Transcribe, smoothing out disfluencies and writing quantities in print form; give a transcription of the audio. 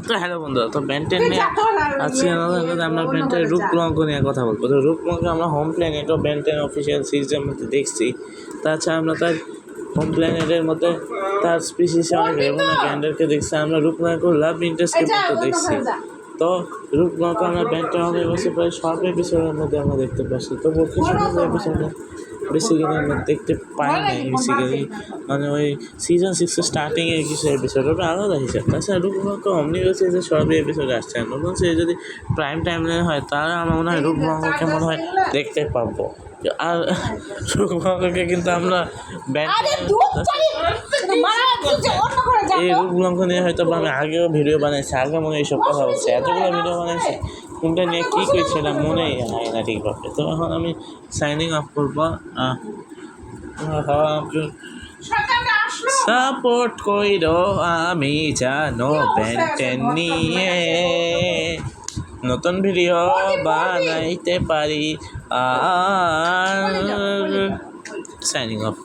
তো হ্যালো বন্ধুরা, তো বেন্টেন নিয়ে আজকে আমরা বেন্টেনের রূপকল্প নিয়ে কথা বলবো। তো রূপকল্প আমরা হোম প্ল্যানেটও বেন্টেন অফিসিয়াল সিরিজের মধ্যে দেখছি। তাছাড়া আমরা তার হোম প্ল্যানেটের মধ্যে তার স্পিসিসে অনেক রেমোনা গ্যান্ডারকে দেখছি। আমরা রূপকল্প লাভ ইন্টারেস্টকে মধ্যে দেখছি। তো রূপকল্প আমরা বেন্টেন অনেক বছর প্রায় সব এপিসোডের মধ্যে আমরা দেখতে পাচ্ছি। তো কিছু এপিসোডে বেসিক্যালি আমরা দেখতে পাই না। বেসিক্যালি মানে ওই সিজন 6 স্টার্টিংয়ের কিছু এপিসোড ওটা আলাদা হিসাব। তাছাড়া রূপকল্প অমনিভার্সে যে সবই এপিসোডে আসছে না। নতুন সে যদি প্রাইম টাইমে হয় তাহলে আমার মনে হয় রূপকল্পকে মনে হয় দেখতে পাবো। আর রূপকল্পকে কিন্তু আমরা এই রূপকল্প নিয়ে হয়তো আমি আগেও ভিডিও বানাইছি, আগে মনে হয় এইসব কথা বলছি, এতগুলো ভিডিও বানাইছি, কোনটা নিয়ে কী কী সেটা মনেই হয় না ঠিকভাবে। তো এখন আমি সাইনিং অফ করবো। সাপোর্ট কইরো আমি জানো বেন্টেন নিয়ে নতুন ভিডিও বানাইতে পারি। আর সাইনিং অফ।